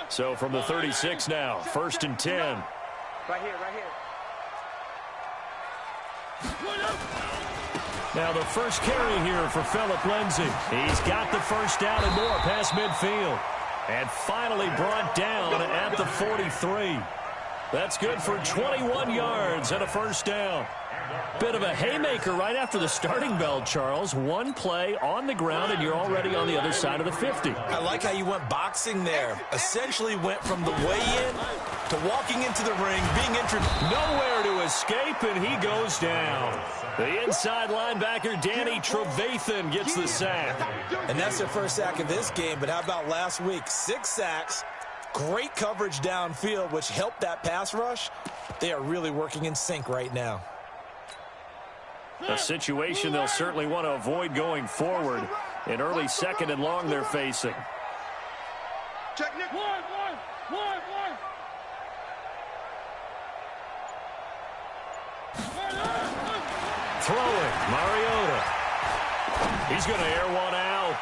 So from the 36 now, 1st and 10. Right here, right here. Now the first carry here for Phillip Lindsay. He's got the first down and more past midfield. And finally brought down at the 43. That's good for 21 yards and a first down. Bit of a haymaker right after the starting bell, Charles. One play on the ground, and you're already on the other side of the 50. I like how you went boxing there. Essentially went from the weigh-in to walking into the ring, being introduced. Nowhere to escape, and he goes down. The inside linebacker, Danny Trevathan, gets the sack. And that's their first sack of this game, but how about last week? 6 sacks, great coverage downfield, which helped that pass rush. They are really working in sync right now. A situation they'll certainly want to avoid going forward. An early 2nd and long they're facing. Check Nick. One. Throwing, Mariota. He's going to air one out.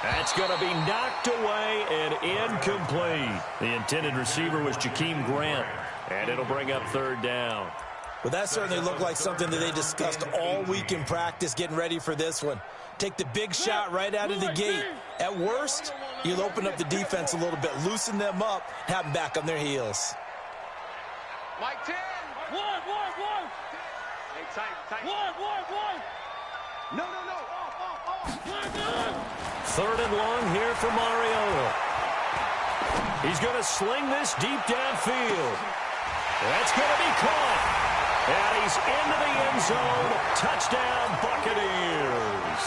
That's going to be knocked away and incomplete. The intended receiver was Jakeem Grant, and it'll bring up 3rd down. Well, that certainly looked like something that they discussed all week in practice, getting ready for this one. Take the big shot right out of the gate. At worst, you'll open up the defense a little bit, loosen them up, have them back on their heels. Mike 10. One. Hey, tight. One. No. 3rd and long here for Mariota. He's going to sling this deep downfield. That's going to be caught. And he's into the end zone. Touchdown, Buccaneers.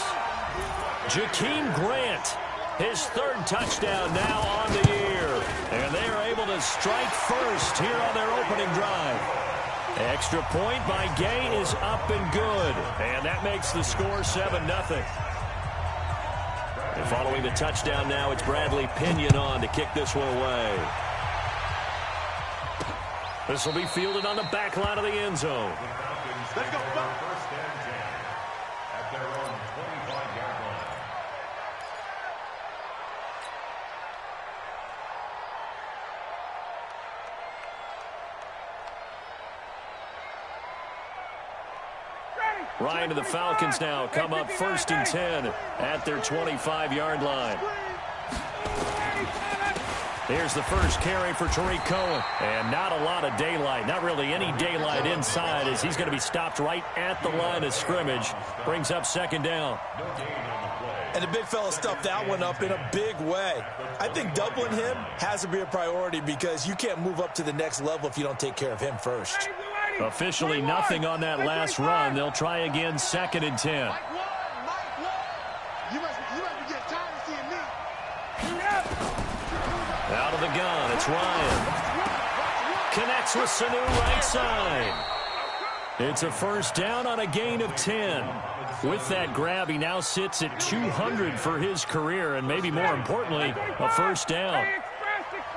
Jakeem Grant, his 3rd touchdown now on the year. And they are able to strike first here on their opening drive. Extra point by Gay is up and good. And that makes the score 7-0. And following the touchdown now, it's Bradley Pinion on to kick this one away. This will be fielded on the back line of the end zone. Let's go. First and 10 at their own 25-yard line. Ryan to the Falcons now come up 1st and 10 at their 25-yard line. Here's the first carry for Tariq Cohen. And not a lot of daylight, not really any daylight inside, as he's going to be stopped right at the line of scrimmage. Brings up 2nd down. And the big fella stuffed that one up in a big way. I think doubling him has to be a priority because you can't move up to the next level if you don't take care of him first. Officially nothing on that last run. They'll try again 2nd and 10. You must be getting tired of seeing me. Out of the gun, it's Ryan. Connects with Sanu right side. It's a first down on a gain of 10. With that grab, he now sits at 200 for his career, and maybe more importantly, a first down.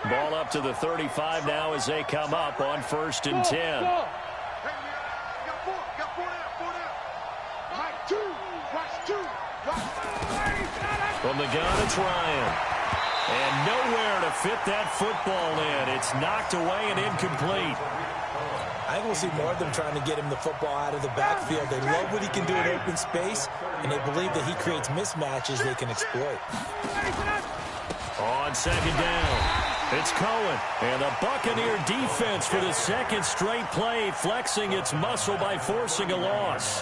Ball up to the 35 now as they come up on 1st and 10. From the gun, it's Ryan. And nowhere to fit that football in. It's knocked away and incomplete. I think we'll see more of them trying to get him the football out of the backfield. They love what he can do in open space, and they believe that he creates mismatches they can exploit. On 2nd down, it's Cohen. And the Buccaneer defense for the 2nd straight play, flexing its muscle by forcing a loss.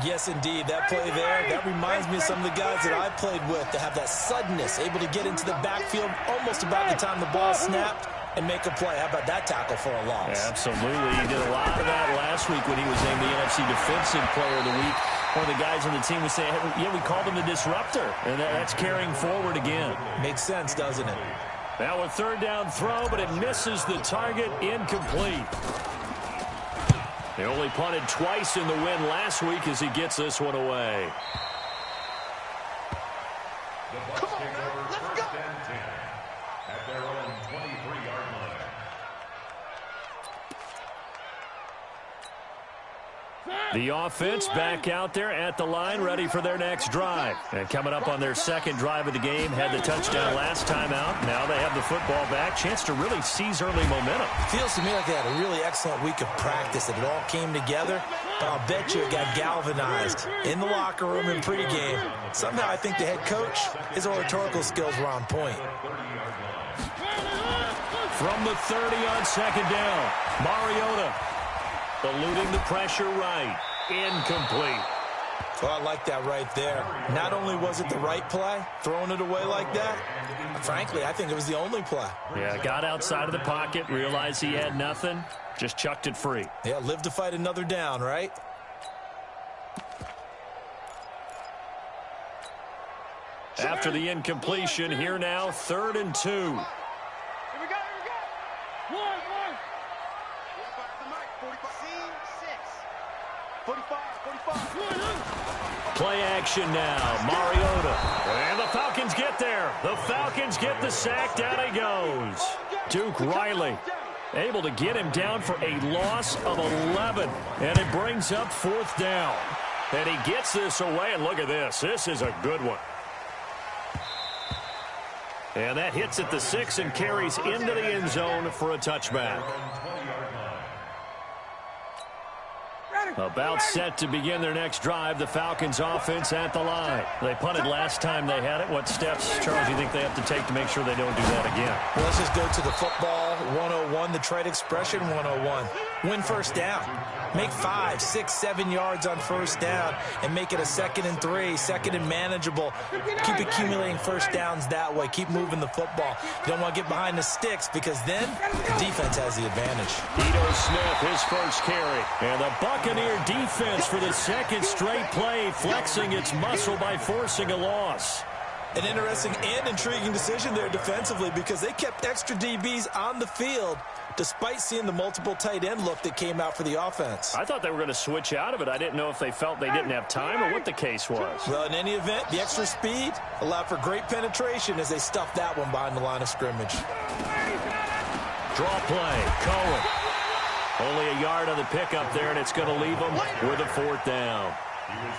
Yes, indeed. That play there, that reminds me of some of the guys that I've played with to have that suddenness, able to get into the backfield almost about the time the ball snapped and make a play. How about that tackle for a loss? Absolutely. He did a lot of that last week when he was named the NFC Defensive Player of the Week. One of the guys on the team was saying, hey, yeah, we called him the disruptor. And that's carrying forward again. Makes sense, doesn't it? Now a 3rd down throw, but it misses the target, incomplete. They only punted twice in the win last week as he gets this one away. The Bucs take over 1st and 10 at their own 23-yard line. The offense back out there at the line, ready for their next drive. And coming up on their second drive of the game, had the touchdown last time out. Now they have the football back. Chance to really seize early momentum. Feels to me like they had a really excellent week of practice, that it all came together. But I'll bet you it got galvanized in the locker room in pregame. Somehow I think the head coach, his oratorical skills were on point. From the 30 on second down, Mariota eluding the pressure right. Incomplete. Well, I like that right there. Not only was it the right play, throwing it away like that, frankly, I think it was the only play. Yeah, got outside of the pocket, realized he had nothing, just chucked it free. Yeah, live to fight another down, right? After the incompletion, here now, 3rd and 2. Here we go. One. 45. Play action now, Mariota. And the Falcons get there. The Falcons get the sack. Down he goes. Duke Riley able to get him down for a loss of 11. And it brings up 4th down. And he gets this away, and look at this. This is a good one. And that hits at the 6 and carries into the end zone for a touchback. About set to begin their next drive. The Falcons offense at the line. They punted last time they had it. What steps, Charles, do you think they have to take to make sure they don't do that again? Well, let's just go to the football 101, the trade expression 101. Win first down. Make 5, 6, 7 yards on first down and make it a 2nd and 3, 2nd and manageable. Keep accumulating first downs that way. Keep moving the football. You don't want to get behind the sticks because then the defense has the advantage. Ito Smith, his first carry. And the Buccaneer defense for the 2nd straight play, flexing its muscle by forcing a loss. An interesting and intriguing decision there defensively because they kept extra DBs on the field despite seeing the multiple tight end look that came out for the offense. I thought they were going to switch out of it. I didn't know if they felt they didn't have time or what the case was. Well, in any event, the extra speed allowed for great penetration as they stuffed that one behind the line of scrimmage. Draw play, Cohen. Only a yard on the pickup there, and it's going to leave them with a 4th down.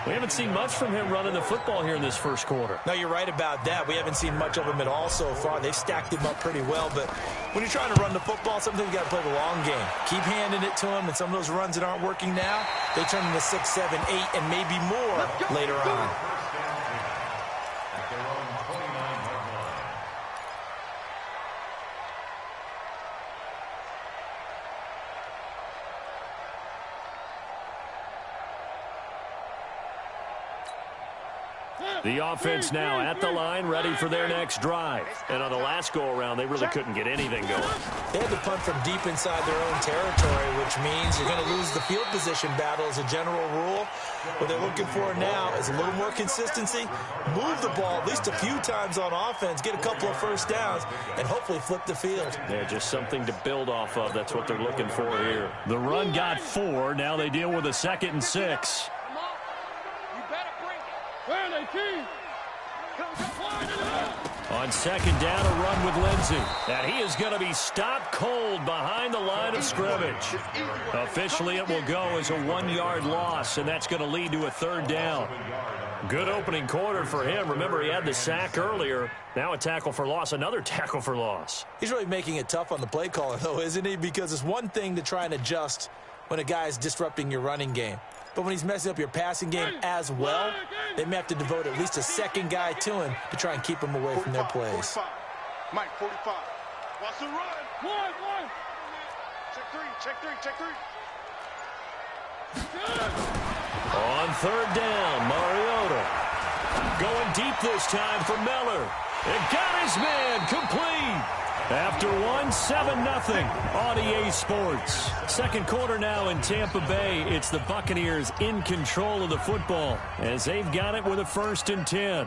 We haven't seen much from him running the football here in this first quarter. No, you're right about that. We haven't seen much of him at all so far. They've stacked him up pretty well, but when you're trying to run the football, sometimes you got to play the long game. Keep handing it to him, and some of those runs that aren't working now, they turn into 6, 7, 8, and maybe more later on. The offense now at the line, ready for their next drive. And on the last go-around, they really couldn't get anything going. They had to punt from deep inside their own territory, which means you're going to lose the field position battle as a general rule. What they're looking for now is a little more consistency, move the ball at least a few times on offense, get a couple of first downs, and hopefully flip the field. Yeah, just something to build off of. That's what they're looking for here. The run got 4. Now they deal with a 2nd and 6. On 2nd down, a run with Lindsey. And he is going to be stopped cold behind the line of scrimmage. Officially, it will go as a 1-yard loss, and that's going to lead to a 3rd down. Good opening quarter for him. Remember, he had the sack earlier. Now a tackle for loss, another tackle for loss. He's really making it tough on the play caller, though, isn't he? Because it's one thing to try and adjust when a guy is disrupting your running game. But when he's messing up your passing game as well, they may have to devote at least a 2nd guy to him to try and keep him away from their plays. 45. Mike, 45. Watch the run. One. Check three. On 3rd down, Mariota. Going deep this time for Miller. It got his man complete. After 7-0 on EA Sports. 2nd quarter now in Tampa Bay. It's the Buccaneers in control of the football as they've got it with a 1st and 10.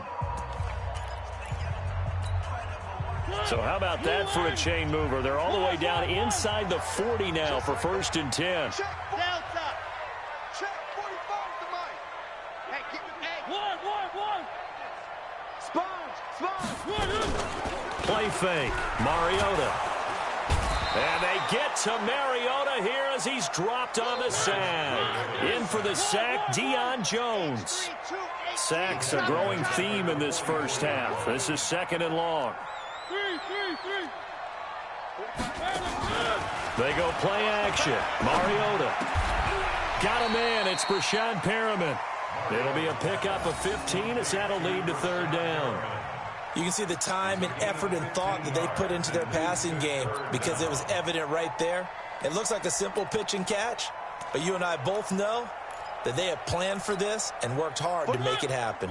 So how about that for a chain mover? They're all the way down inside the 40 now for 1st and 10. Check 45 to Mike. Hey, keep it. One. Sponge. Play fake. Mariota. And they get to Mariota here as he's dropped on the sack. In for the sack, Deion Jones. Sacks a growing theme in this first half. This is 2nd and long. They go play action. Mariota. Got a man. It's Brashad Perriman. It'll be a pickup of 15 as that'll lead to 3rd down. You can see the time and effort and thought that they put into their passing game because it was evident right there. It looks like a simple pitch and catch, but you and I both know that they have planned for this and worked hard to make it happen.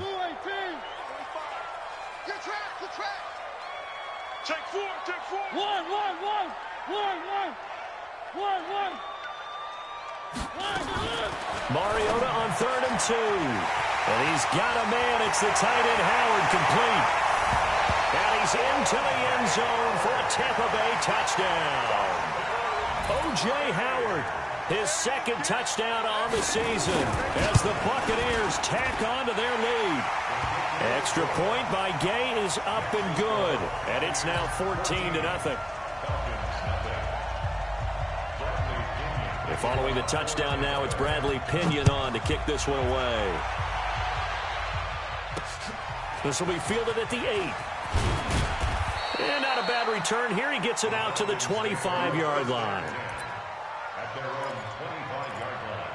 Take 4, take 4. One. Mariota on 3rd and 2. And he's got a man. It's the tight end Howard, complete. And he's into the end zone for a Tampa Bay touchdown. O.J. Howard, his 2nd touchdown on the season as the Buccaneers tack on to their lead. Extra point by Gay is up and good. And it's now 14-0. Following the touchdown now, it's Bradley Pinion on to kick this one away. This will be fielded at the 8. And not a bad return here. He gets it out to the 25-yard line. At their own 25-yard line.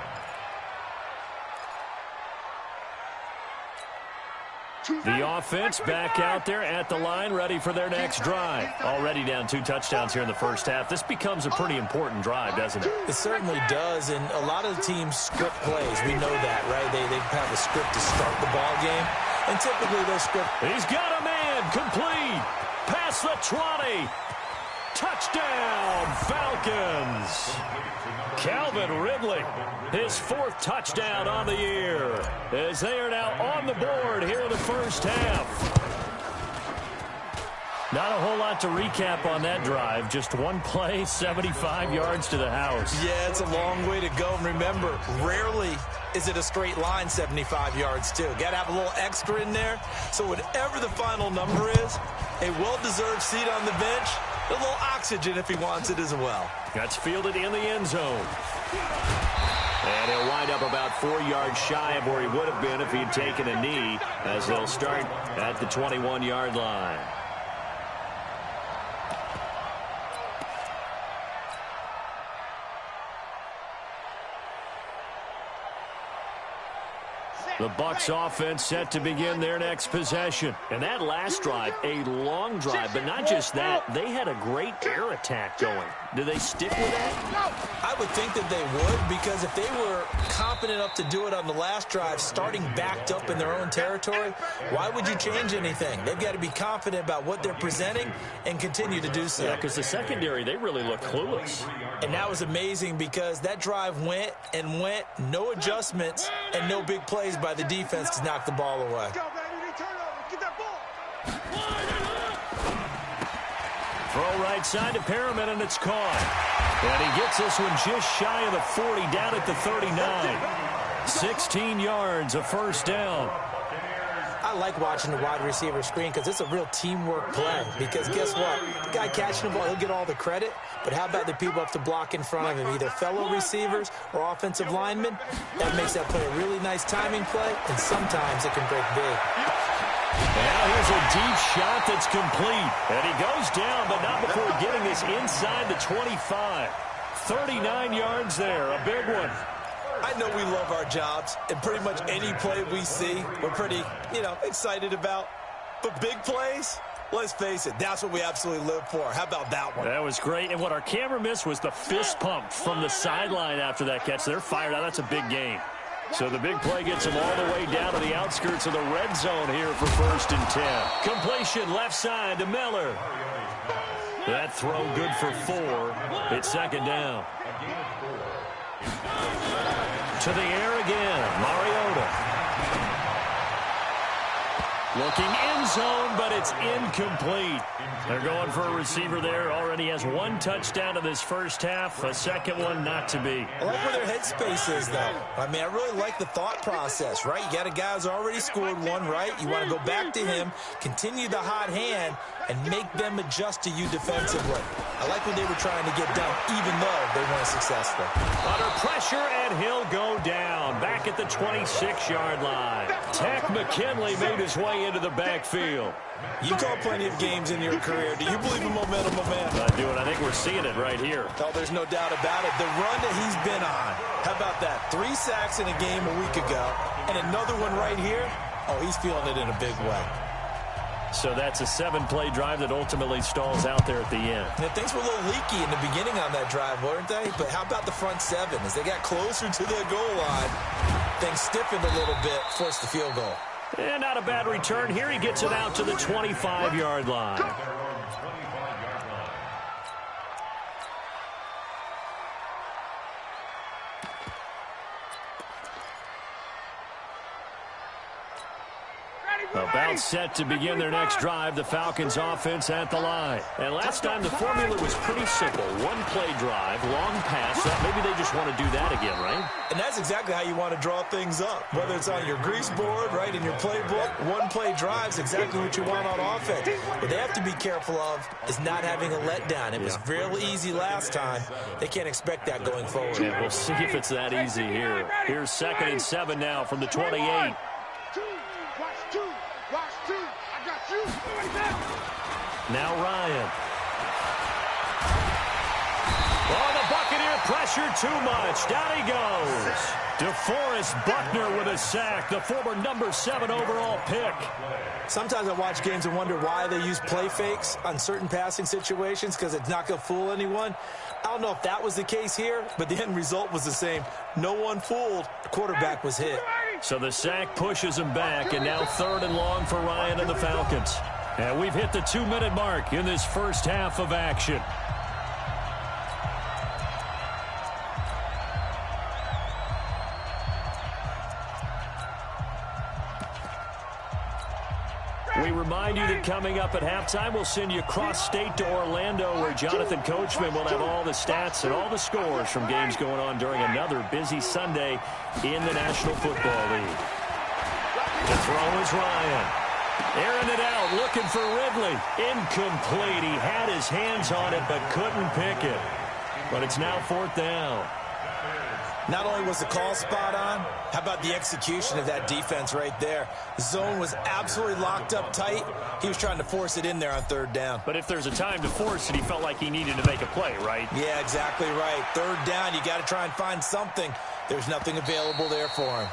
The offense back out there at the line, ready for their next drive. Already down 2 touchdowns here in the first half. This becomes a pretty important drive, doesn't it? It certainly does, and a lot of the teams script plays. We know that, right? They have a script to start the ball game, and typically their script... He's got a man, complete, past the 20. Touchdown, Falcons. Calvin Ridley, his 4th touchdown on the year, as they are now on the board here in the first half. Not a whole lot to recap on that drive. Just one play, 75 yards to the house. Yeah, it's a long way to go. And remember, rarely is it a straight line 75 yards, too. Got to have a little extra in there. So whatever the final number is, a well-deserved seat on the bench, a little oxygen if he wants it as well. That's fielded in the end zone. And he'll wind up about 4 yards shy of where he would have been if he had taken a knee, as they'll start at the 21-yard line. The Bucs offense set to begin their next possession. And that last drive, a long drive, but not just that, they had a great air attack going. Do they stick with that? I would think that they would, because if they were competent enough to do it on the last drive, starting backed up in their own territory, why would you change anything? They've got to be confident about what they're presenting and continue to do so. Yeah, because the secondary, they really look clueless. And that was amazing because that drive went and went, no adjustments and no big plays by the defense to knock the ball away. Throw right side to Perriman, and it's caught. And he gets this one just shy of the 40, down at the 39. 16 yards, a first down. I like watching the wide receiver screen because it's a real teamwork play. Because guess what? The guy catching the ball, he'll get all the credit. But how about the people up to block in front of him, either fellow receivers or offensive linemen? That makes that play a really nice timing play, and sometimes it can break big. Now here's a deep shot that's complete. And he goes down, but not before getting this inside the 25. 39 yards there, a big one. I know we love our jobs, and pretty much any play we see, we're pretty, excited about. But big plays, let's face it, that's what we absolutely live for. How about that one? That was great. And what our camera missed was the fist pump from the sideline after that catch. They're fired out. That's a big game. So the big play gets them all the way down to the outskirts of the red zone here for 1st and 10. Completion left side to Miller. That throw good for 4. It's 2nd down. To the air again, Mariota. Looking end zone, but it's incomplete. They're going for a receiver there. Already has one touchdown in this first half. A second one not to be. I like where their headspace is, though. I mean, I really like the thought process, right? You got a guy who's already scored one, right? You want to go back to him, continue the hot hand, and make them adjust to you defensively. I like what they were trying to get done, even though they weren't successful. Under pressure, and he'll go down. Back at the 26-yard line. Tech McKinley made his way into the backfield. You call plenty of games in your career. Do you believe in momentum, my man? I do, and I think we're seeing it right here. Oh, there's no doubt about it. The run that he's been on. How about that? 3 sacks in a game a week ago, and another one right here. Oh, he's feeling it in a big way. So that's a 7-play drive that ultimately stalls out there at the end. Yeah, things were a little leaky in the beginning on that drive, weren't they? But how about the front 7? As they got closer to the goal line, things stiffened a little bit, forced the field goal. And not a bad return. Here he gets it out to the 25-yard line. About set to begin their next drive, the Falcons offense at the line. And last time the formula was pretty simple. 1-play drive, long pass up. Maybe they just want to do that again, right? And that's exactly how you want to draw things up. Whether it's on your grease board, right, in your playbook, 1-play drive is exactly what you want on offense. What they have to be careful of is not having a letdown. It was real easy last time. They can't expect that going forward. Yeah, we'll see if it's that easy here. Here's 2nd and 7 now from the 28. Now Ryan. Oh, the Buccaneer pressure too much. Down he goes. DeForest Buckner with a sack, the former number 7 overall pick. Sometimes I watch games and wonder why they use play fakes on certain passing situations, because it's not going to fool anyone. I don't know if that was the case here, but the end result was the same. No one fooled. The quarterback was hit. So the sack pushes him back, and now 3rd and long for Ryan and the Falcons. And we've hit the 2-minute mark in this first half of action. We remind you that coming up at halftime, we'll send you cross-state to Orlando, where Jonathan Coachman will have all the stats and all the scores from games going on during another busy Sunday in the National Football League. The throw is Ryan. Airing it out, looking for Ridley. Incomplete. He had his hands on it, but couldn't pick it. But it's now 4th down. Not only was the call spot on, how about the execution of that defense right there? The zone was absolutely locked up tight. He was trying to force it in there on 3rd down. But if there's a time to force it, he felt like he needed to make a play, right? Yeah, exactly right. 3rd down, you got to try and find something. There's nothing available there for him.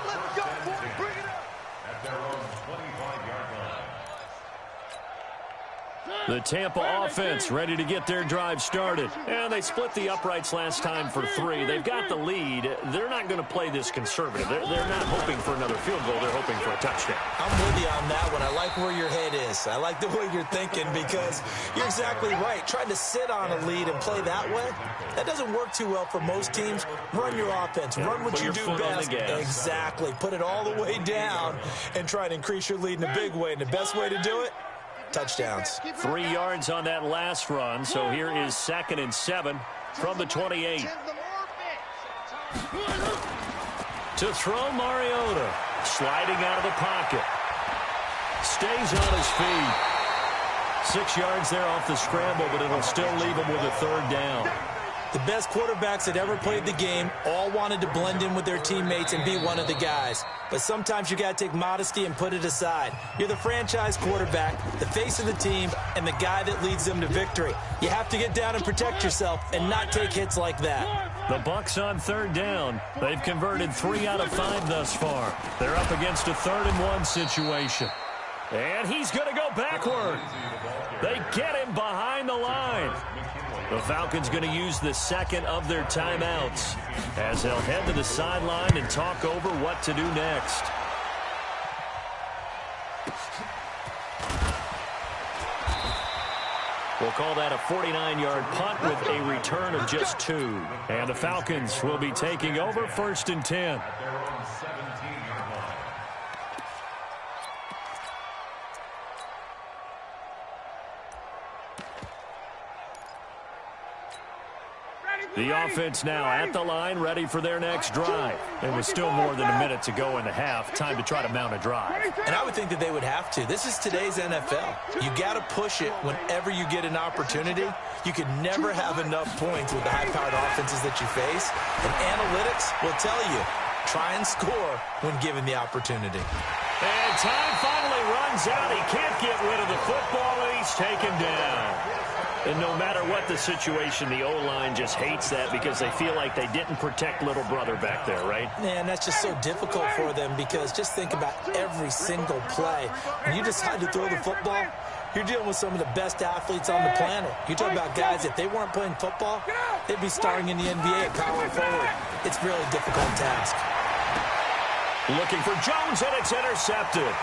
Let's go, boy. Bring it up. At their own 25-yard line. The Tampa offense ready to get their drive started. And they split the uprights last time for 3. They've got the lead. They're not going to play this conservative. They're not hoping for another field goal. They're hoping for a touchdown. I'm with you on that one. I like where your head is. I like the way you're thinking, because you're exactly right. Trying to sit on a lead and play that way, that doesn't work too well for most teams. Run your offense. Run what you do best. Exactly. Put it all the way down and try to increase your lead in a big way. And the best way to do it, touchdowns. 3 yards on that last run. So here is 2nd and 7 from the 28. To throw, Mariota. Sliding out of the pocket. Stays on his feet. 6 yards there off the scramble, but it'll still leave him with a 3rd down. The best quarterbacks that ever played the game all wanted to blend in with their teammates and be one of the guys. But sometimes you got to take modesty and put it aside. You're the franchise quarterback, the face of the team, and the guy that leads them to victory. You have to get down and protect yourself and not take hits like that. The Bucs on 3rd down. They've converted 3 out of 5 thus far. They're up against a 3rd and 1 situation. And he's going to go backward. They get him behind the line. The Falcons going to use the 2nd of their timeouts as they'll head to the sideline and talk over what to do next. We'll call that a 49-yard punt with a return of just 2. And the Falcons will be taking over 1st and 10. The offense now at the line, ready for their next drive. It was still more than a minute to go in the half. Time to try to mount a drive. And I would think that they would have to. This is today's NFL. You got to push it whenever you get an opportunity. You can never have enough points with the high-powered offenses that you face. And analytics will tell you, try and score when given the opportunity. And time finally runs out. He can't get rid of the football, and he's taken down. And no matter what the situation, the O-line just hates that because they feel like they didn't protect little brother back there, right? Man, that's just so difficult for them because just think about every single play. When you decide to throw the football, you're dealing with some of the best athletes on the planet. You talk about guys, if they weren't playing football, they'd be starring in the NBA at power forward. It's a really difficult task. Looking for Jones, and it's intercepted.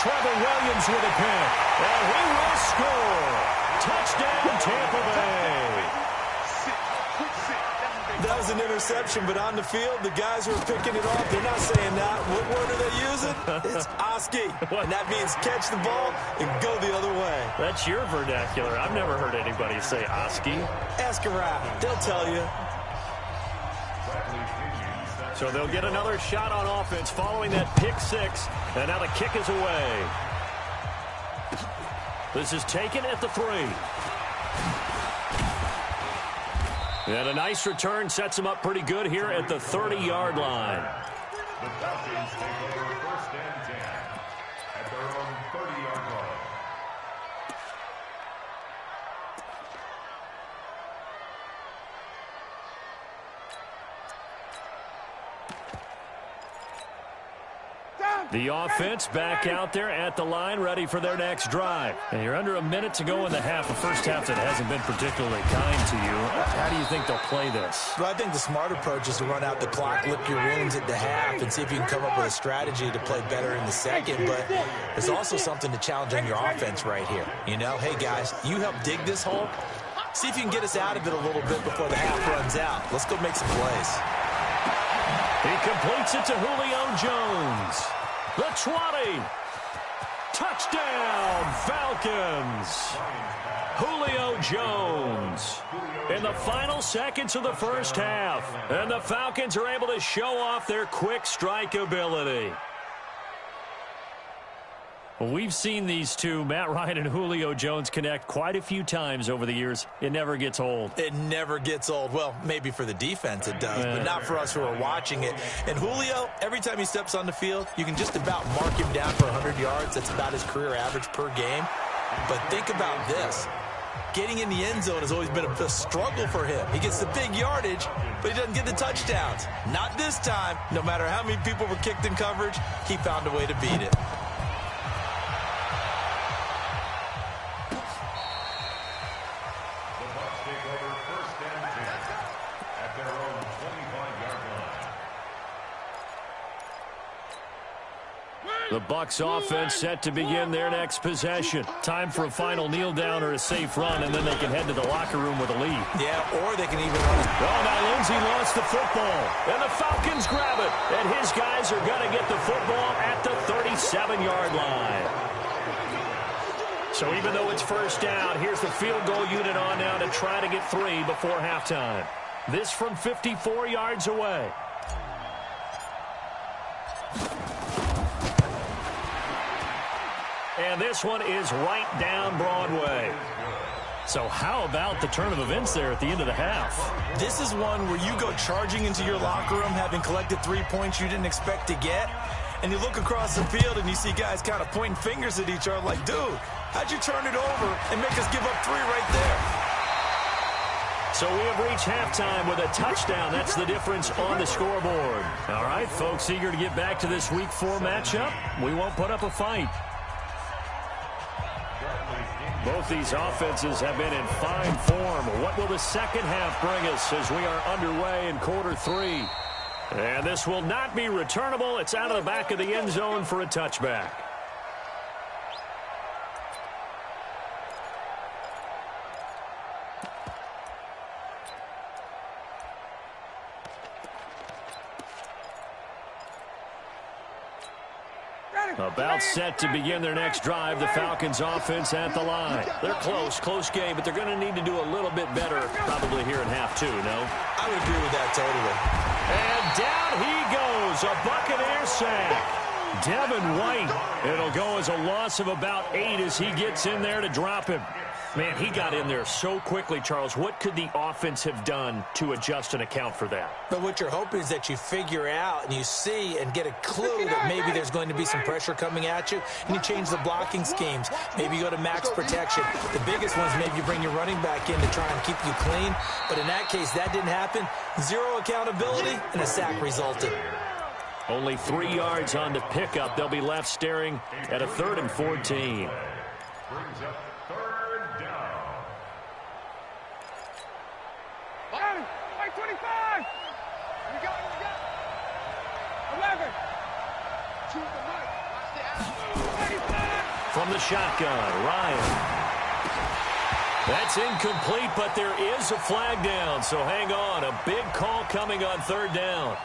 Trevor Williams with a pick, and he will score. Touchdown, Tampa Bay. That was an interception, but on the field, the guys who are picking it off, they're not saying that. What word are they using? It's Oski, and that means catch the ball and go the other way. That's your vernacular. I've never heard anybody say Oski. Ask around. They'll tell you. So they'll get another shot on offense following that pick six, and now the kick is away. This is taken at the 3. And a nice return sets him up pretty good here at the 30-yard line. The Falcons take over 1st and 10 at their own 30-yard line. The offense back out there at the line, ready for their next drive. And you're under a minute to go in the half, a first half that hasn't been particularly kind to you. How do you think they'll play this? Well, I think the smart approach is to run out the clock, lick your wounds at the half, and see if you can come up with a strategy to play better in the second. But there's also something to challenge on your offense right here. You know, hey, guys, you help dig this hole. See if you can get us out of it a little bit before the half runs out. Let's go make some plays. He completes it to Julio Jones. The 20. Touchdown, Falcons. Julio Jones in the final seconds of the first half. And the Falcons are able to show off their quick strike ability. We've seen these two, Matt Ryan and Julio Jones, connect quite a few times over the years. It never gets old. It never gets old. Well, maybe for the defense it does, but not for us who are watching it. And Julio, every time he steps on the field, you can just about mark him down for 100 yards. That's about his career average per game. But think about this. Getting in the end zone has always been a struggle for him. He gets the big yardage, but he doesn't get the touchdowns. Not this time. No matter how many people were kicked in coverage, he found a way to beat it. The Bucs offense set to begin their next possession. Time for a final kneel down or a safe run, and then they can head to the locker room with a lead. Yeah, or they can even run it. Oh, now Lindsey lost the football, and the Falcons grab it. And his guys are going to get the football at the 37-yard line. So even though it's first down, here's the field goal unit on now to try to get 3 before halftime. This from 54 yards away. And this one is right down Broadway. So how about the turn of events there at the end of the half? This is one where you go charging into your locker room having collected 3 points you didn't expect to get, and you look across the field and you see guys kind of pointing fingers at each other like, dude, how'd you turn it over and make us give up 3 right there? So we have reached halftime with a touchdown. That's the difference on the scoreboard. All right, folks, eager to get back to this Week 4 matchup. We won't put up a fight. Both these offenses have been in fine form. What will the second half bring us as we are underway in quarter 3? And this will not be returnable. It's out of the back of the end zone for a touchback. About set to begin their next drive, the Falcons offense at the line. They're close game, but they're going to need to do a little bit better probably here in half two, no? I would agree with that totally. And down he goes, a Buccaneer sack. Devin White, it'll go as a loss of about 8 as he gets in there to drop him. Man, he got in there so quickly, Charles. What could the offense have done to adjust and account for that? But what you're hoping is that you figure out and you see and get a clue that maybe there's going to be some pressure coming at you, and you change the blocking schemes. Maybe you go to max protection. The biggest ones, maybe you bring your running back in to try and keep you clean. But in that case, that didn't happen. 0 accountability, and a sack resulted. Only 3 yards on the pickup. They'll be left staring at a 3rd and 14. Brings up 3rd down. 25. We got it. 11. To the right. Watch the action. From the shotgun, Ryan. That's incomplete, but there is a flag down, so hang on. A big call coming on 3rd down.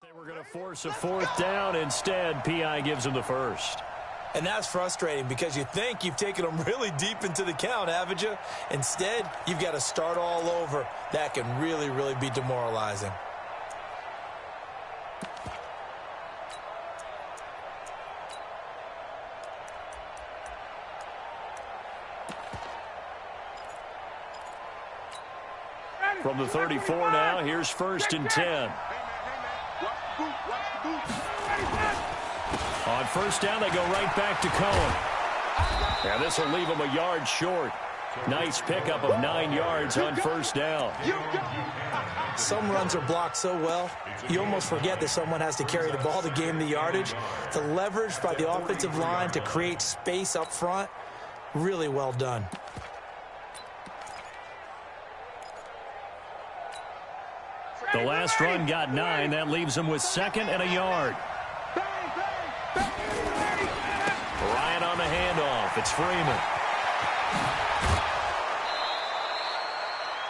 They were going to force a 4th down. Instead, P.I. gives them the first. And that's frustrating because you think you've taken them really deep into the count, haven't you? Instead, you've got to start all over. That can really, really be demoralizing. From the 34 now, here's 1st and 10. On 1st down, they go right back to Cohen. And this will leave them a yard short. Nice pickup of 9 yards on 1st down. Some runs are blocked so well, you almost forget that someone has to carry the ball to gain the yardage. The leverage by the offensive line to create space up front, really well done. The last run got 9. That leaves them with 2nd and a yard. Ryan on the handoff. It's Freeman.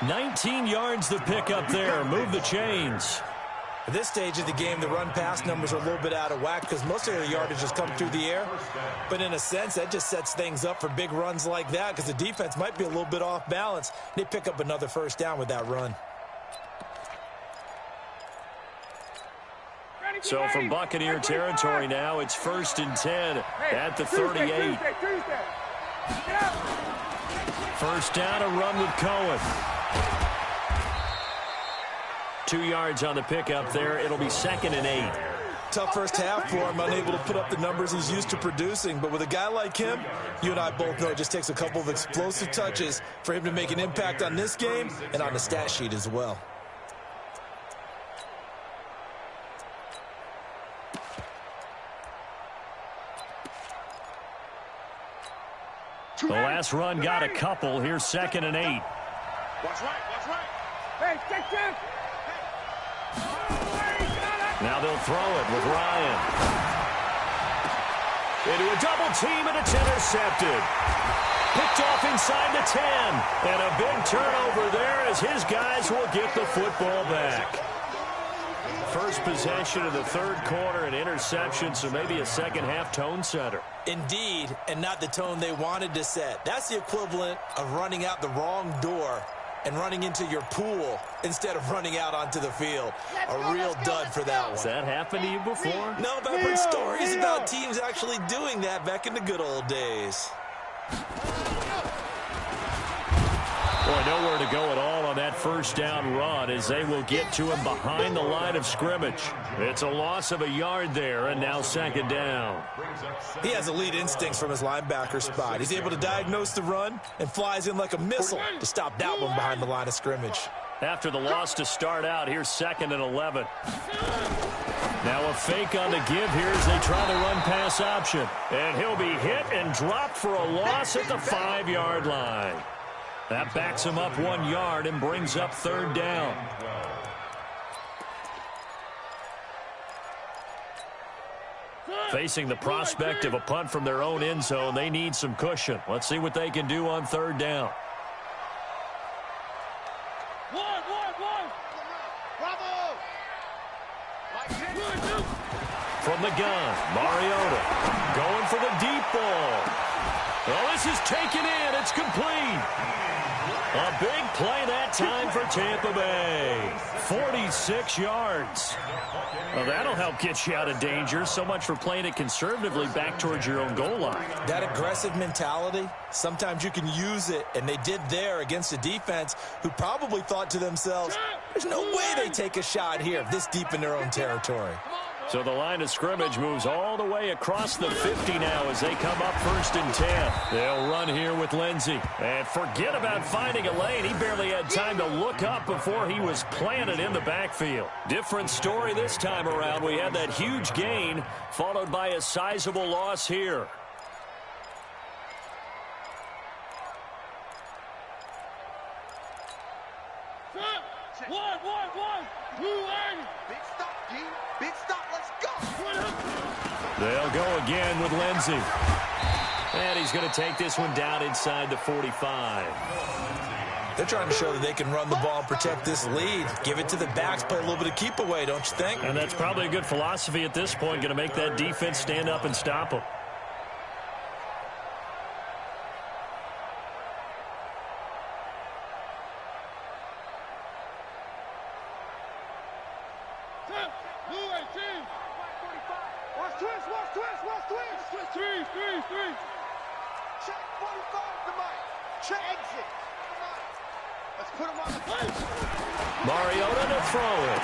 19 yards the pickup there. Move the chains. At this stage of the game, the run-pass numbers are a little bit out of whack because most of their yardage has come through the air. But in a sense, that just sets things up for big runs like that because the defense might be a little bit off balance. They pick up another 1st down with that run. So from Buccaneer territory now, it's 1st and 10 at the 38. 1st down, a run with Cohen. 2 yards on the pickup there. It'll be 2nd and 8. Tough first half for him, unable to put up the numbers he's used to producing. But with a guy like him, you and I both know it just takes a couple of explosive touches for him to make an impact on this game and on the stat sheet as well. The last run got a couple. Here's 2nd and 8. Watch right. Hey, check. Now they'll throw it with Ryan. Into a double team, and it's intercepted. Picked off inside the 10. And a big turnover there as his guys will get the football back. First possession of the 3rd quarter, an interception, so maybe a second-half tone setter. Indeed, and not the tone they wanted to set. That's the equivalent of running out the wrong door and running into your pool instead of running out onto the field. A real dud for that one. Has that happened to you before? No, but I've heard stories about teams actually doing that back in the good old days. Boy, nowhere to go at all on that first down run as they will get to him behind the line of scrimmage. It's a loss of a yard there, and now second down. He has elite instincts from his linebacker spot. He's able to diagnose the run and flies in like a missile to stop that one behind the line of scrimmage. After the loss to start out, here's 2nd and 11. Now a fake on the give here as they try the run-pass option. And he'll be hit and dropped for a loss at the 5-yard line. That backs him up 1 yard and brings up 3rd down. Facing the prospect of a punt from their own end zone, they need some cushion. Let's see what they can do on 3rd down. From the gun, Mariota going for the deep ball. Well, this is taken in. It's complete. A big play that time for Tampa Bay. 46 yards. Well, that'll help get you out of danger. So much for playing it conservatively back towards your own goal line. That aggressive mentality, sometimes you can use it, and they did there against a defense who probably thought to themselves, there's no way they take a shot here this deep in their own territory. So the line of scrimmage moves all the way across the 50 now as they come up 1st and 10. They'll run here with Lindsey. And forget about finding a lane. He barely had time to look up before he was planted in the backfield. Different story this time around. We had that huge gain followed by a sizable loss here. Big stop, G. Big stop. Let's go. They'll go again with Lindsey. And he's going to take this one down inside the 45. They're trying to show that they can run the ball and protect this lead. Give it to the backs, play a little bit of keep away, don't you think? And that's probably a good philosophy at this point, going to make that defense stand up and stop them. Check 45 to Mike. Check exit. Let's put him on the plate. Mariota to throw it.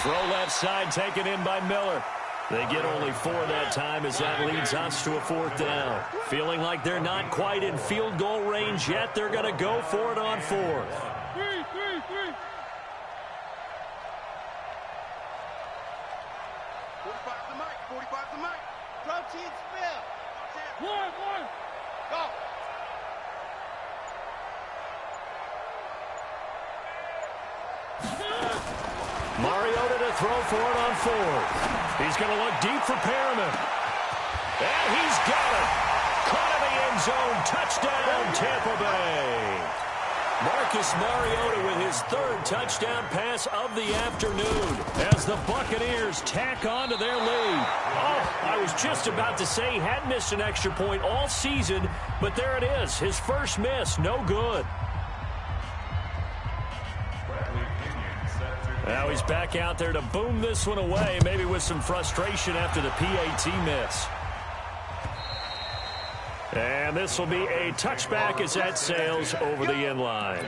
Throw left side taken in by Miller. They get only 4 that time as that leads us to a 4th down. Feeling like they're not quite in field goal range yet, they're going to go for it on 4th. 45 to Mike. 45 to Mike. Protein spill. Go. Mariota to throw for it on 4th. He's going to look deep for Perriman. And he's got it. Caught in the end zone. Touchdown, Tampa Bay. Marcus Mariota with his 3rd touchdown pass of the afternoon as the Buccaneers tack on to their lead. Oh, I was just about to say he hadn't missed an extra point all season, but there it is. His first miss, no good. Now he's back out there to boom this one away, maybe with some frustration after the PAT miss. And this will be a touchback as that sails over the end line.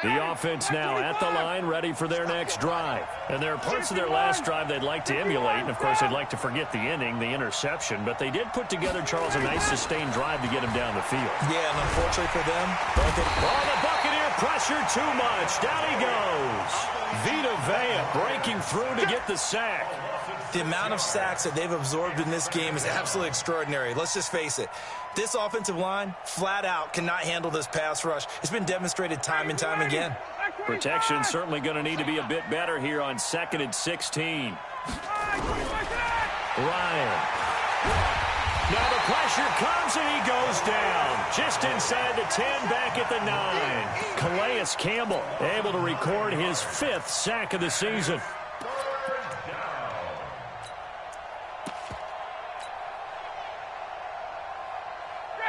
The offense now at the line, ready for their next drive. And there are parts of their last drive they'd like to emulate. And, of course, they'd like to forget the inning, the interception. But they did put together, Charles, a nice sustained drive to get him down the field. Yeah, and unfortunately for them, the Buccaneer pressure too much. Down he goes. Vita Vea breaking through to get the sack. the amount of sacks that they've absorbed in this game is absolutely extraordinary. Let's just face it. This offensive line, flat out, cannot handle this pass rush. It's been demonstrated time and time again. Protection certainly going to need to be a bit better here on 2nd and 16. Ryan. Now the pressure comes and he goes down. Just inside the 10, back at the 9. Calais Campbell able to record his 5th sack of the season.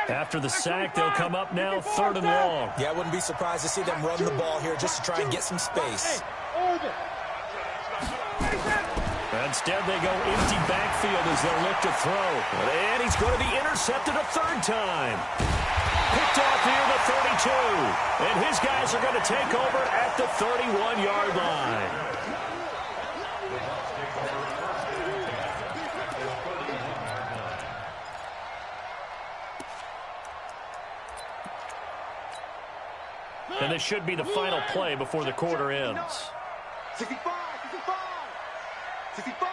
After the sack, they'll come up now 3rd and long. Yeah, I wouldn't be surprised to see them run the ball here just to try and get some space. Instead, they go empty backfield as they look to throw. And he's going to be intercepted a third time. Picked off near the 32. And his guys are going to take over at the 31-yard line. And this should be the final play before the quarter ends. 65, 65, 65.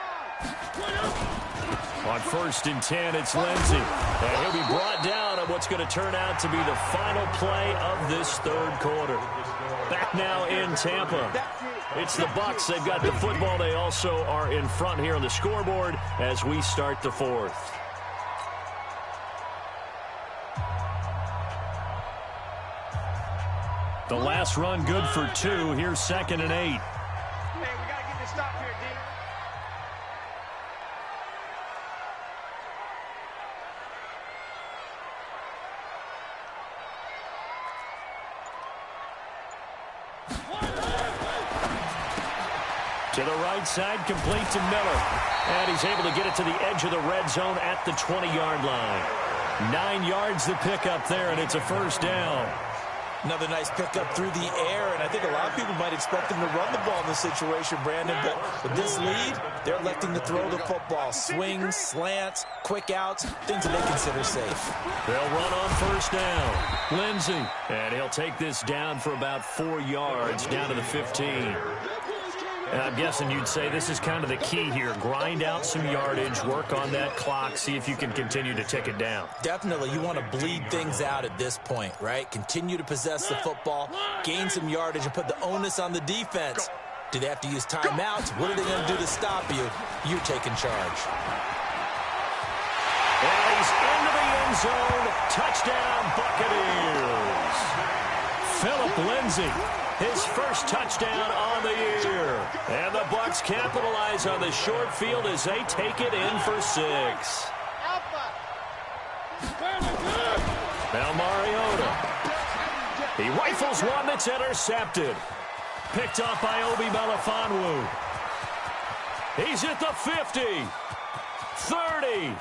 On 1st and 10, it's Lindsey. And he'll be brought down on what's going to turn out to be the final play of this third quarter. Back now in Tampa. It's the Bucs. They've got the football. They also are in front here on the scoreboard as we start the fourth. The last run good for 2. Here's 2nd and 8. Man, we got to get this stop here, D. To the right side, complete to Miller. And he's able to get it to the edge of the red zone at the 20-yard line. 9 yards the pickup there, and it's a first down. Another nice pickup through the air, and I think a lot of people might expect them to run the ball in this situation, Brandon, but with this lead, they're electing to throw the football. Swings, slants, quick outs, things that they consider safe. They'll run on first down. Lindsey, and he'll take this down for about 4 yards, down to the 15. And I'm guessing you'd say this is kind of the key here. Grind out some yardage, work on that clock, see if you can continue to tick it down. Definitely. You want to bleed things out at this point, right? Continue to possess the football, gain some yardage, and put the onus on the defense. Do they have to use timeouts? What are they going to do to stop you? You're taking charge. And he's into the end zone. Touchdown, Buccaneers. Philip Lindsey. His first touchdown on the year. And the Bucs capitalize on the short field as they take it in for 6. Now Mariota. He rifles one that's intercepted. Picked off by Obi Melifonwu. He's at the 50. 30.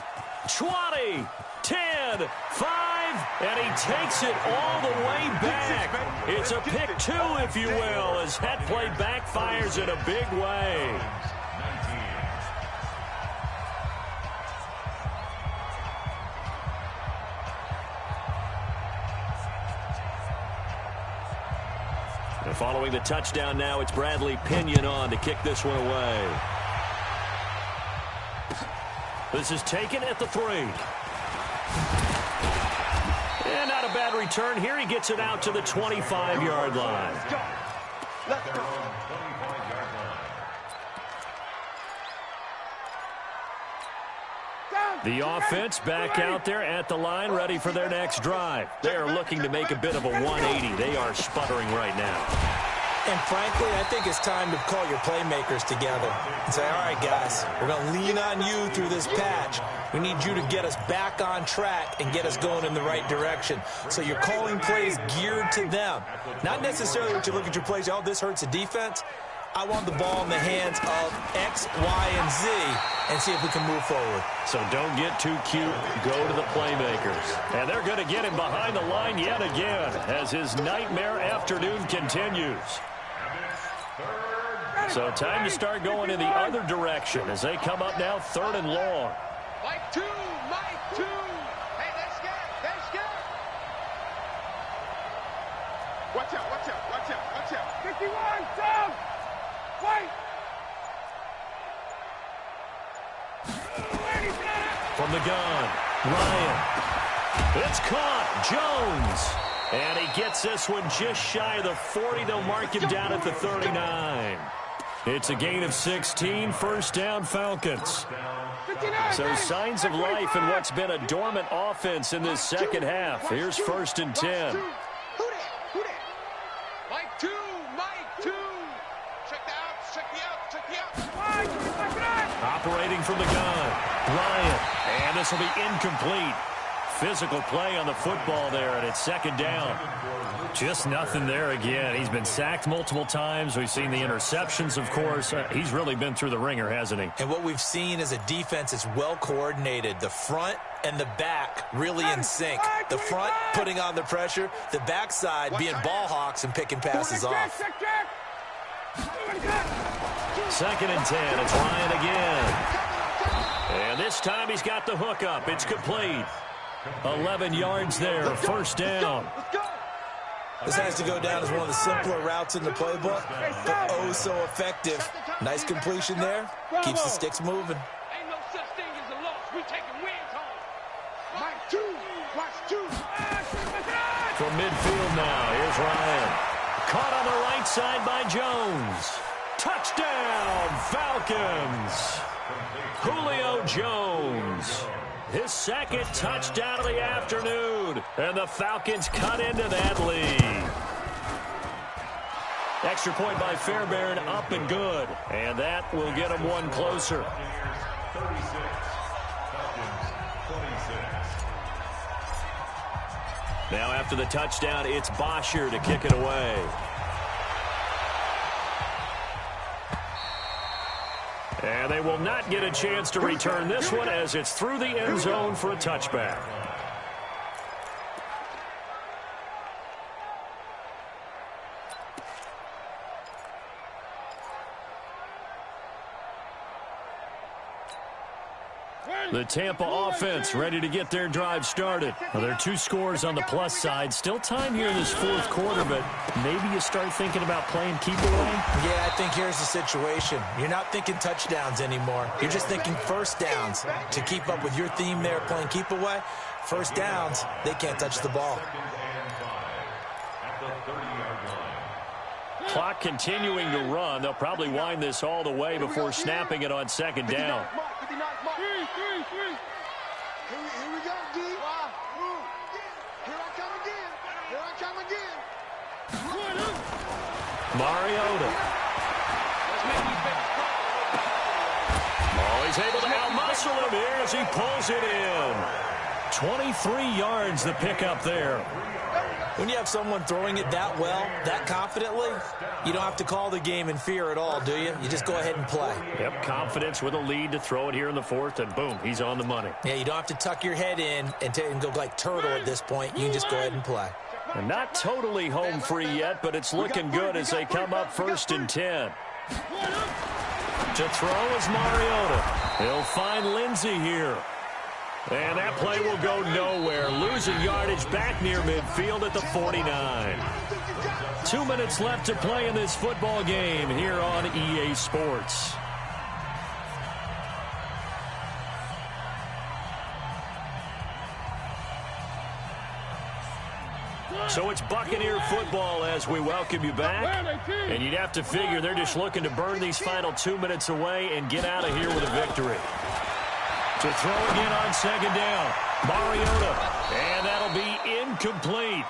20. 10, 5, and he takes it all the way back. It's a pick 2, if you will, as that play backfires in a big way. And following the touchdown now, it's Bradley Pinion on to kick this one away. This is taken at the 3. And not a bad return here. He gets it out to the 25-yard line. Let's go. The offense back out there at the line, ready for their next drive. They are looking to make a bit of a 180. They are sputtering right now. And frankly, I think it's time to call your playmakers together and say, all right, guys, we're going to lean on you through this patch. We need you to get us back on track and get us going in the right direction. So you're calling plays geared to them. Not necessarily what you look at your plays, oh, this hurts the defense. I want the ball in the hands of X, Y, and Z and see if we can move forward. So don't get too cute. Go to the playmakers. And they're going to get him behind the line yet again as his nightmare afternoon continues. So time to start going in the other direction as they come up now 3rd and long. Mike 2, Mike 2. Hey, that's good, that's good. Watch out, watch out, watch out, watch out. 51, down. Wait. From the gun, Ryan. It's caught. Jones. And he gets this one just shy of the 40. They'll mark him down at the 39. It's a gain of 16. First down, Falcons. So signs of life in what's been a dormant offense in this second half. Here's 1st and 10. Who that? Who that? Mike 2, Mike 2. Check the out, check the out, check the out. Operating from the gun, Ryan. And this will be incomplete. physical play on the football there, and it's second down. Just nothing there again. He's been sacked multiple times. We've seen the interceptions, of course. He's really been through the ringer, hasn't he? And what we've seen is a defense that's well coordinated. The front and the back really in sync. The front putting on the pressure, the backside being ball hawks and picking passes off. 2nd and 10. It's Ryan again. And this time he's got the hook up. It's complete. 11 yards there. First down. This has to go down as one of the simpler routes in the playbook, but oh so effective. Nice completion there. Keeps the sticks moving. Ain't no such thing as a loss. We taking wins home. Mike 2. Watch 2. From midfield now, here's Ryan. Caught on the right side by Jones. Touchdown, Falcons. Julio Jones. His second touchdown of the afternoon. And the Falcons cut into that lead. Extra point by Fairbairn, up and good. And that will get them one closer. Now after the touchdown, it's Bosher to kick it away. And they will not get a chance to return this one as it's through the end zone for a touchback. The Tampa offense ready to get their drive started. Well, there are 2 scores on the plus side. Still time here in this 4th quarter, but maybe you start thinking about playing keep away. Yeah, I think here's the situation. You're not thinking touchdowns anymore. You're just thinking first downs. To keep up with your theme there, playing keep away, first downs, they can't touch the ball. Clock continuing to run. They'll probably wind this all the way before snapping it on second down. Here we go, D. Here I come again. Here I come again. Mariota. Oh, he's able to outmuscle him here as he pulls it in. 23 yards the pickup there. When you have someone throwing it that well, that confidently, you don't have to call the game in fear at all, do you? You just go ahead and play. Yep, confidence with a lead to throw it here in the 4th, and boom, he's on the money. Yeah, you don't have to tuck your head in and go like turtle at this point. You can just go ahead and play. And not totally home free yet, but it's looking good as they come up 1st and 10. To throw is Mariota. He'll find Lindsey here. And that play will go nowhere. Losing yardage back near midfield at the 49. 2 minutes left to play in this football game here on EA Sports. So it's Buccaneer football as we welcome you back. And you'd have to figure they're just looking to burn these final 2 minutes away and get out of here with a victory. To throw again on second down. Mariota. And that'll be incomplete.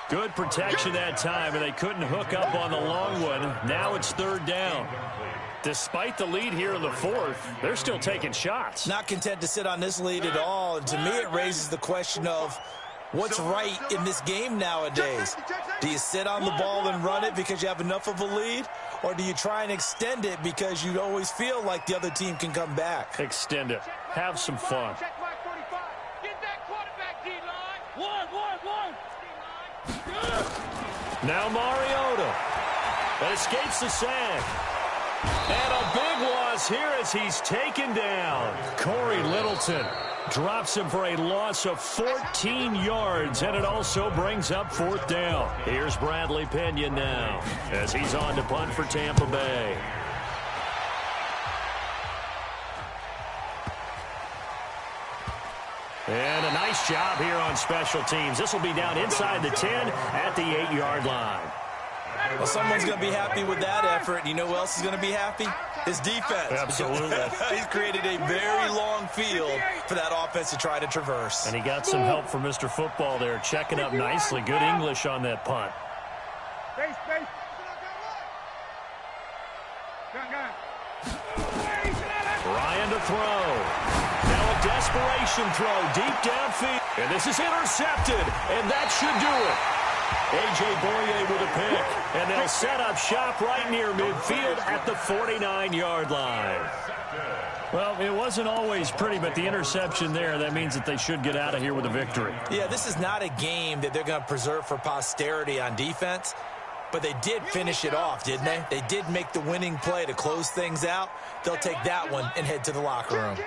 Good protection that time, and they couldn't hook up on the long one. Now it's 3rd down. Despite the lead here in the 4th, they're still taking shots. Not content to sit on this lead at all. And to me, it raises the question of what's right in this game nowadays. Do you sit on the ball and run it because you have enough of a lead? Or do you try and extend it because you always feel like the other team can come back? Extend it. Have some fun. Check my 45. Get that quarterback, D-line. One. Now Mariota. That escapes the sack. And a big loss here as he's taken down. Corey Littleton drops him for a loss of 14 yards, and it also brings up 4th down. Here's Bradley Pinion now as he's on to punt for Tampa Bay. And a nice job here on special teams. This will be down inside the 10 at the 8-yard line. Well, someone's going to be happy with that effort. You know who else is going to be happy? His defense. Absolutely. He's created a very long field for that offense to try to traverse. And he got some help from Mr. Football there, checking up nicely. Good English on that punt. Ryan to throw. Now a desperation throw deep downfield. And this is intercepted, and that should do it. A.J. Boye with a pick, and they'll set up shop right near midfield at the 49-yard line. Well, it wasn't always pretty, but the interception there, that means that they should get out of here with a victory. Yeah, this is not a game that they're going to preserve for posterity on defense, but they did finish it off, didn't they? They did make the winning play to close things out. They'll take that one and head to the locker room.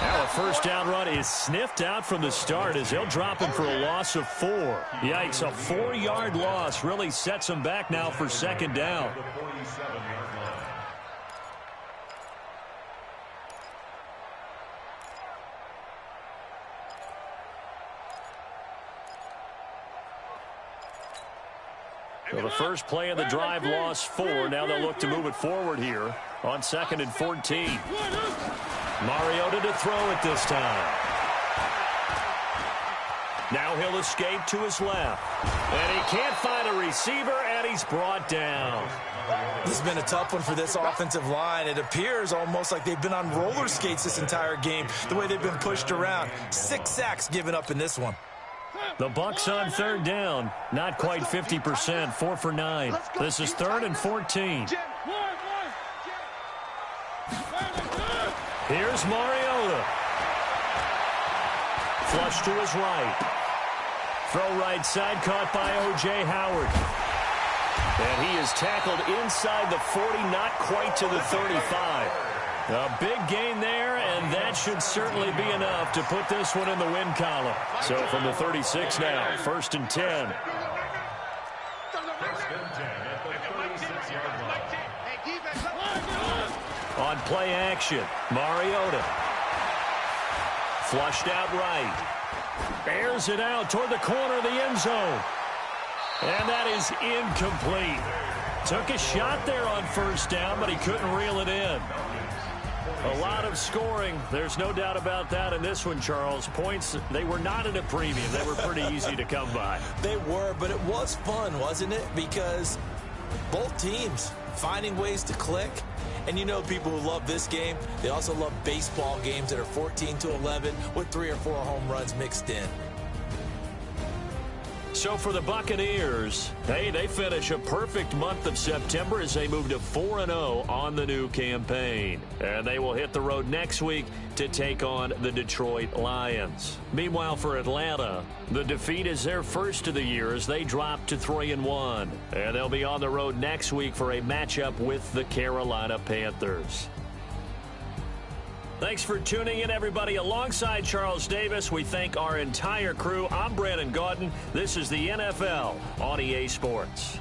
Now a first down run is sniffed out from the start as they'll drop him for a loss of 4. Yikes, a 4-yard loss really sets them back now for second down. So the first play of the drive lost 4. Now they'll look to move it forward here on 2nd and 14. Mariota to throw it this time. Now he'll escape to his left. And he can't find a receiver, and he's brought down. This has been a tough one for this offensive line. It appears almost like they've been on roller skates this entire game, the way they've been pushed around. 6 sacks given up in this one. The Bucs on third down. Not quite 50%, 4 for 9. This is 3rd and 14. Here's Mariota. Flush to his right. Throw right side, caught by O.J. Howard. And he is tackled inside the 40, not quite to the 35. A big gain there, and that should certainly be enough to put this one in the win column. So from the 36 now, 1st and 10. On play action, Mariota. Flushed out right. Bears it out toward the corner of the end zone. And that is incomplete. Took a shot there on first down, but he couldn't reel it in. A lot of scoring. There's no doubt about that in this one, Charles. Points, they were not at a premium. They were pretty easy to come by. They were, but it was fun, wasn't it? Because both teams finding ways to click. And you know people who love this game, they also love baseball games that are 14-11 with 3 or 4 home runs mixed in. So for the Buccaneers, hey, they finish a perfect month of September as they move to 4-0 on the new campaign. And they will hit the road next week to take on the Detroit Lions. Meanwhile, for Atlanta, the defeat is their first of the year as they drop to 3-1. And they'll be on the road next week for a matchup with the Carolina Panthers. Thanks for tuning in, everybody. Alongside Charles Davis, we thank our entire crew. I'm Brandon Gaudin. This is the NFL on EA Sports.